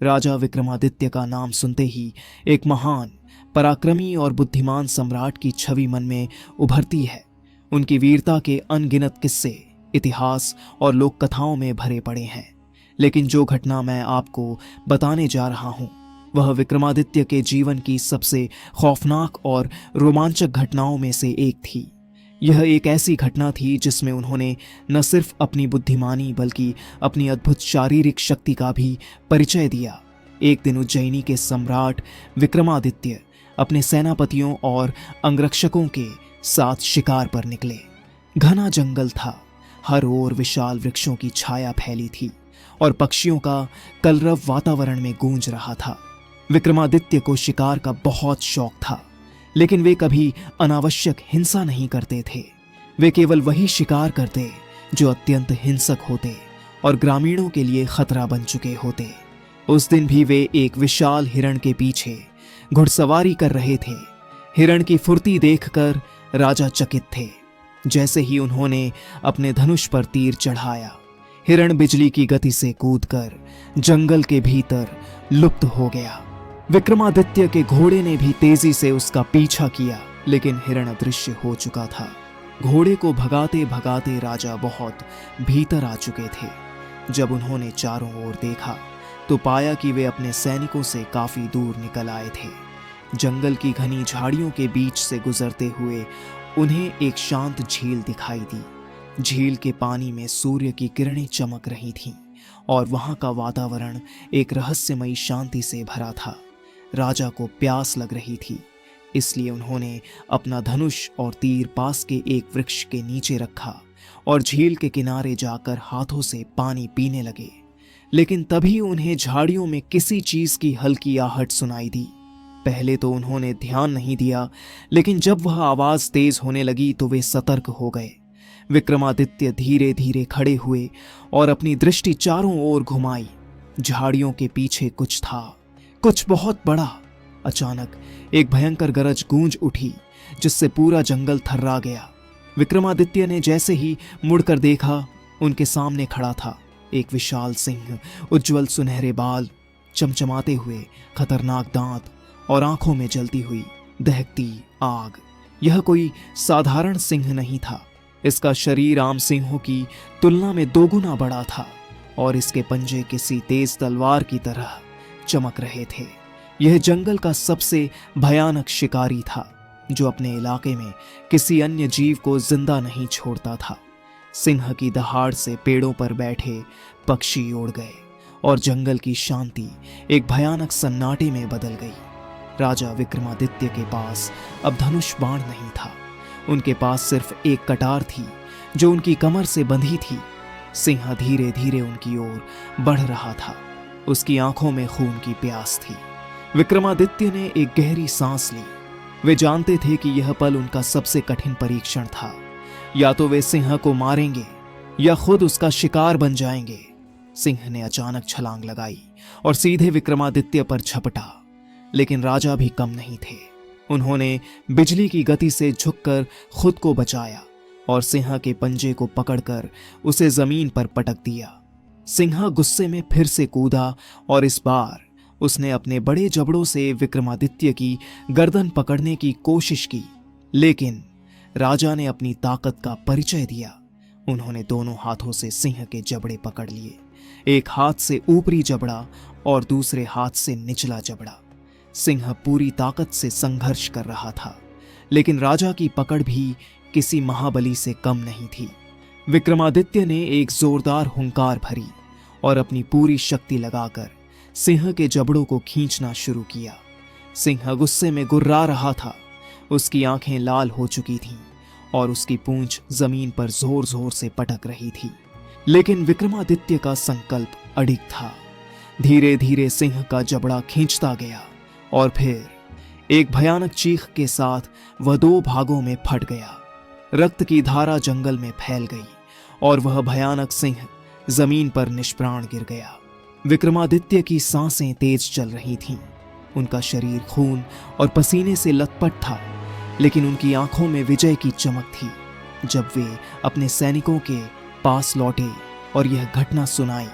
राजा विक्रमादित्य का नाम सुनते ही एक महान, पराक्रमी और बुद्धिमान सम्राट की छवि मन में उभरती है। उनकी वीरता के अनगिनत किस्से इतिहास और लोक कथाओं में भरे पड़े हैं। लेकिन जो घटना मैं आपको बताने जा रहा हूं, वह विक्रमादित्य के जीवन की सबसे खौफनाक और रोमांचक घटनाओं में से एक थी। यह एक ऐसी घटना थी जिसमें उन्होंने न सिर्फ अपनी बुद्धिमानी बल्कि अपनी अद्भुत शारीरिक शक्ति का भी परिचय दिया। एक दिन उज्जैनी के सम्राट विक्रमादित्य अपने सेनापतियों और अंगरक्षकों के साथ शिकार पर निकले। घना जंगल था, हर ओर विशाल वृक्षों की छाया फैली थी और पक्षियों का कलरव वातावरण में गूंज रहा था। विक्रमादित्य को शिकार का बहुत शौक था, लेकिन वे कभी अनावश्यक हिंसा नहीं करते थे। वे केवल वही शिकार करते जो अत्यंत हिंसक होते और ग्रामीणों के लिए खतरा बन चुके होते। उस दिन भी वे एक विशाल हिरण के पीछे घुड़सवारी कर रहे थे। हिरण की फुर्ती देखकर राजा चकित थे। जैसे ही उन्होंने अपने धनुष पर तीर चढ़ाया, हिरण बिजली की गति से कूदकर जंगल के भीतर लुप्त हो गया। विक्रमादित्य के घोड़े ने भी तेजी से उसका पीछा किया, लेकिन हिरण अदृश्य हो चुका था। घोड़े को भगाते भगाते राजा बहुत भीतर आ चुके थे। जब उन्होंने चारों ओर देखा तो पाया कि वे अपने सैनिकों से काफी दूर निकल आए थे। जंगल की घनी झाड़ियों के बीच से गुजरते हुए उन्हें एक शांत झील दिखाई दी। झील के पानी में सूर्य की किरणें चमक रही थीं और वहां का वातावरण एक रहस्यमयी शांति से भरा था। राजा को प्यास लग रही थी, इसलिए उन्होंने अपना धनुष और तीर पास के एक वृक्ष के नीचे रखा और झील के किनारे जाकर हाथों से पानी पीने लगे। लेकिन तभी उन्हें झाड़ियों में किसी चीज की हल्की आहट सुनाई दी। पहले तो उन्होंने ध्यान नहीं दिया, लेकिन जब वह आवाज तेज होने लगी तो वे सतर्क हो गए। विक्रमादित्य धीरे धीरे खड़े हुए और अपनी दृष्टि चारों ओर घुमाई। झाड़ियों के पीछे कुछ था, कुछ बहुत बड़ा। अचानक एक भयंकर गरज गूंज उठी, जिससे पूरा जंगल थर्रा गया। विक्रमादित्य ने जैसे ही मुड़कर देखा, उनके सामने खड़ा था एक विशाल सिंह। उज्जवल सुनहरे बाल, चमचमाते हुए खतरनाक दांत और आंखों में जलती हुई दहकती आग। यह कोई साधारण सिंह नहीं था। इसका शरीर आम सिंहों की तुलना में दोगुना बड़ा था और इसके पंजे किसी तेज तलवार की तरह चमक रहे थे। यह जंगल का सबसे भयानक शिकारी था, जो अपने इलाके में किसी अन्य जीव को जिंदा नहीं छोड़ता था। सिंह की दहाड़ से पेड़ों पर बैठे पक्षी उड़ गए और जंगल की शांति एक भयानक सन्नाटे में बदल गई। राजा विक्रमादित्य के पास अब धनुष बाण नहीं था। उनके पास सिर्फ एक कटार थी जो उनकी कमर से बंधी थी। सिंह धीरे धीरे उनकी ओर बढ़ रहा था। उसकी आंखों में खून की प्यास थी। विक्रमादित्य ने एक गहरी सांस ली। वे जानते थे कि यह पल उनका सबसे कठिन परीक्षण था। या तो वे सिंह को मारेंगे या खुद उसका शिकार बन जाएंगे। सिंह ने अचानक छलांग लगाई और सीधे विक्रमादित्य पर झपटा, लेकिन राजा भी कम नहीं थे। उन्होंने बिजली की गति से झुककर खुद को बचाया और सिंह के पंजे को पकड़कर उसे जमीन पर पटक दिया। सिंह गुस्से में फिर से कूदा और इस बार उसने अपने बड़े जबड़ों से विक्रमादित्य की गर्दन पकड़ने की कोशिश की, लेकिन राजा ने अपनी ताकत का परिचय दिया। उन्होंने दोनों हाथों से सिंह के जबड़े पकड़ लिए, एक हाथ से ऊपरी जबड़ा और दूसरे हाथ से निचला जबड़ा। सिंह पूरी ताकत से संघर्ष कर रहा था, लेकिन राजा की पकड़ भी किसी महाबली से कम नहीं थी। विक्रमादित्य ने एक जोरदार हुंकार भरी और अपनी पूरी शक्ति लगाकर सिंह के जबड़ों को खींचना शुरू किया। सिंह गुस्से में गुर्रा रहा था। उसकी आंखें लाल हो चुकी थीं और उसकी पूंछ जमीन पर जोर जोर से पटक रही थी, लेकिन विक्रमादित्य का संकल्प अडिग था। धीरे धीरे सिंह का जबड़ा खींचता गया और फिर एक भयानक चीख के साथ वह दो भागों में फट गया। रक्त की धारा जंगल में फैल गई और वह भयानक सिंह जमीन पर निष्प्राण गिर गया। विक्रमादित्य की सांसें तेज चल रही थीं। उनका शरीर खून और पसीने से लथपथ था, लेकिन उनकी आंखों में विजय की चमक थी। जब वे अपने सैनिकों के पास लौटे और यह घटना सुनाई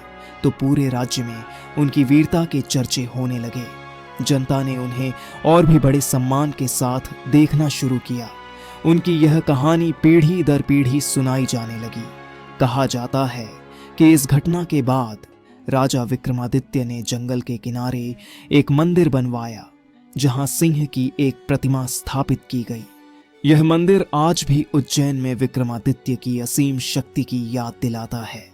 तो पूरे राज्य में उनकी वीरता के चर्चे होने लगे। जनता ने उन्हें और भी बड़े सम्मान के साथ देखना शुरू किया। उनकी यह कहानी पीढ़ी दर पीढ़ी सुनाई जाने लगी। कहा जाता है कि इस घटना के बाद राजा विक्रमादित्य ने जंगल के किनारे एक मंदिर बनवाया, जहां सिंह की एक प्रतिमा स्थापित की गई। यह मंदिर आज भी उज्जैन में विक्रमादित्य की असीम शक्ति की याद दिलाता है।